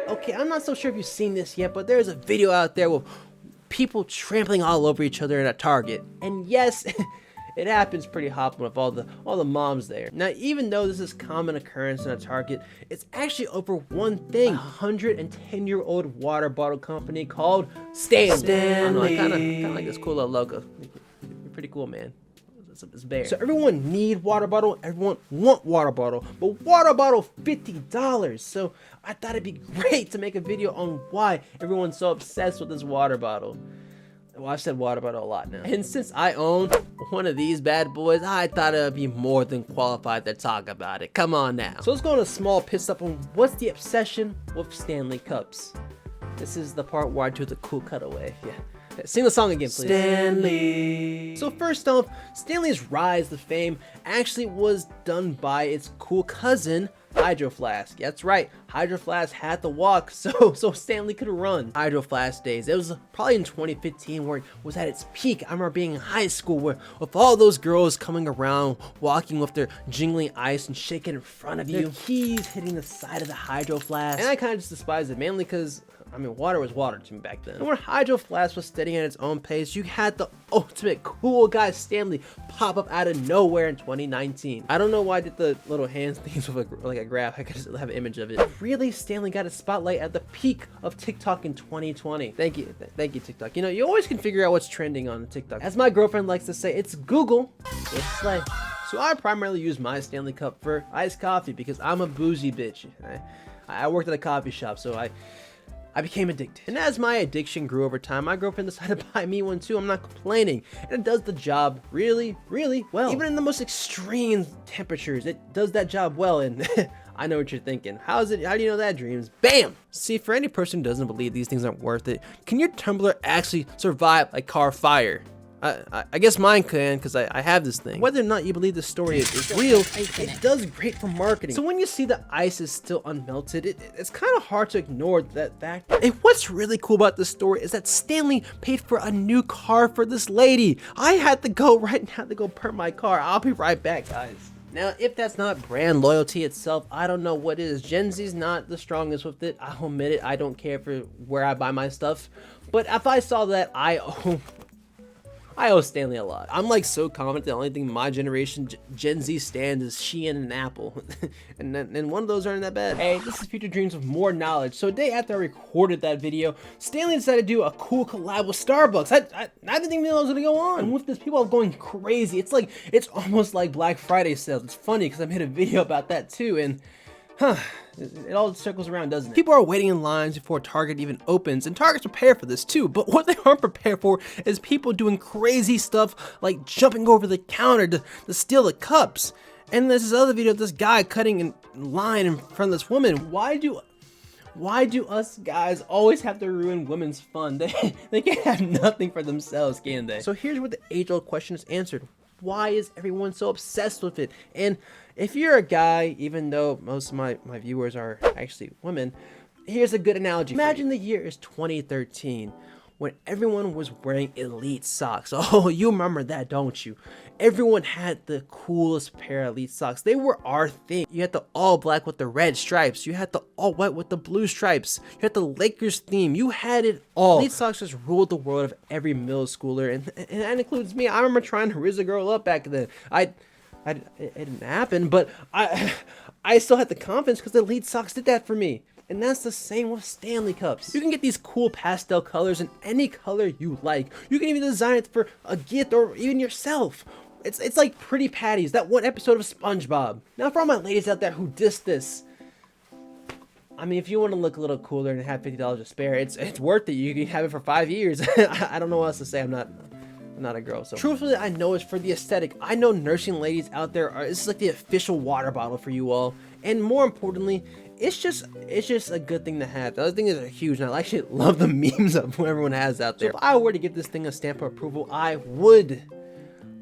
Okay, I'm not so sure if you've seen this yet, but there's a video out there with people trampling all over each other in a Target. And yes, it happens pretty often with all the moms there. Now, even though this is common occurrence in a Target, it's actually over one thing. A 110-year-old water bottle company called Stanley. I don't know, I kinda like this cool little logo. You're pretty cool, man. It's bare. So everyone need water bottle, everyone want water bottle, but water bottle $50. So I thought it'd be great to make a video on why everyone's so obsessed with this water bottle. Well, I've said water bottle a lot now. And since I own one of these bad boys, I thought it would be more than qualified to talk about it. Come on now. So let's go on a small pit stop on what's the obsession with Stanley Cups. This is the part where I do the cool cutaway. Yeah. Sing the song again, please. Stanley. So first off, Stanley's rise to fame actually was done by its cool cousin, Hydro Flask. That's right, Hydro Flask had to walk so Stanley could run. Hydro Flask days, it was probably in 2015 where it was at its peak. I remember being in high school with all those girls coming around, walking with their jingling ice and shaking in front of you. Their keys hitting the side of the Hydro Flask. And I kind of just despised it, mainly because I mean, water was water to me back then. And when Hydro Flask was steady at its own pace, you had the ultimate cool guy Stanley pop up out of nowhere in 2019. I don't know why I did the little hands things with like a graph. I could just have an image of it. Really, Stanley got a spotlight at the peak of TikTok in 2020. Thank you TikTok. You know, you always can figure out what's trending on TikTok. As my girlfriend likes to say, it's Google, it's Slay. So I primarily use my Stanley Cup for iced coffee because I'm a bougie bitch. I worked at a coffee shop, so I became addicted. And as my addiction grew over time, my girlfriend decided to buy me one too. I'm not complaining. And it does the job really, really well. Even in the most extreme temperatures, it does that job well. And I know what you're thinking. How do you know that, Dreams? Bam! See, for any person who doesn't believe these things aren't worth it, can your tumbler actually survive a car fire? I guess mine can, because I have this thing. Whether or not you believe the story is real, it does great for marketing. So when you see the ice is still unmelted, it's kind of hard to ignore that fact. And what's really cool about this story is that Stanley paid for a new car for this lady. I had to go right now to go perk my car. I'll be right back, guys. Now, if that's not brand loyalty itself, I don't know what is. Gen Z's not the strongest with it. I'll admit it. I don't care for where I buy my stuff. But if I saw that, I owe Stanley a lot. I'm like so confident the only thing my generation Gen Z stands is Shein and Apple. and one of those aren't that bad. Hey, this is Future Dreams with more knowledge. So a day after I recorded that video, Stanley decided to do a cool collab with Starbucks. I didn't even know it was gonna go on. And with this, people are going crazy. It's almost like Black Friday sales. It's funny because I made a video about that too, and it all circles around, doesn't it? People are waiting in lines before Target even opens, and Target's prepared for this too, but what they aren't prepared for is people doing crazy stuff like jumping over the counter to steal the cups. And there's this other video of this guy cutting in line in front of this woman. Why do us guys always have to ruin women's fun? They can't have nothing for themselves, can they? So here's where the age-old question is answered. Why is everyone so obsessed with it? And if you're a guy, even though most of my viewers are actually women, here's a good analogy. Imagine the year is 2013 when everyone was wearing Elite socks. Oh, you remember that, don't you? Everyone had the coolest pair of Elite socks. They were our thing. You had the all black with the red stripes. You had the all white with the blue stripes. You had the Lakers theme. You had it all. Elite socks just ruled the world of every middle schooler, and that includes me. I remember trying to riz a girl up back then. It didn't happen, but I still had the confidence because the Elite socks did that for me. And that's the same with Stanley Cups. You can get these cool pastel colors in any color you like. You can even design it for a gift or even yourself. It's like Pretty Patties, that one episode of SpongeBob. Now for all my ladies out there who diss this, I mean, if you want to look a little cooler and have $50 to spare, it's worth it. You can have it for 5 years. I don't know what else to say. I'm not a girl, so truthfully, I know it's for the aesthetic. I know nursing ladies out there this is like the official water bottle for you all, and more importantly, it's just a good thing to have. The other thing is huge, and I actually love the memes of what everyone has out there. So if I were to give this thing a stamp of approval, I would,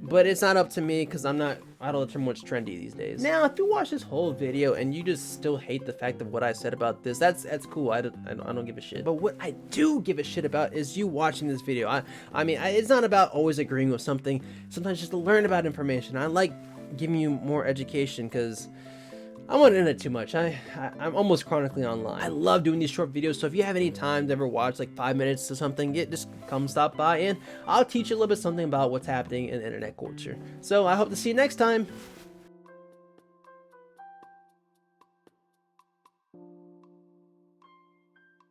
but it's not up to me because I don't determine what's trendy these days. Now, if you watch this whole video and you just still hate the fact of what I said about this, that's cool. I don't give a shit. But what I do give a shit about is you watching this video. I mean, it's not about always agreeing with something. Sometimes just to learn about information. I like giving you more education because I'm on the internet too much. I'm almost chronically online. I love doing these short videos, so if you have any time to ever watch like 5 minutes to something, just come stop by and I'll teach you a little bit something about what's happening in internet culture. So I hope to see you next time.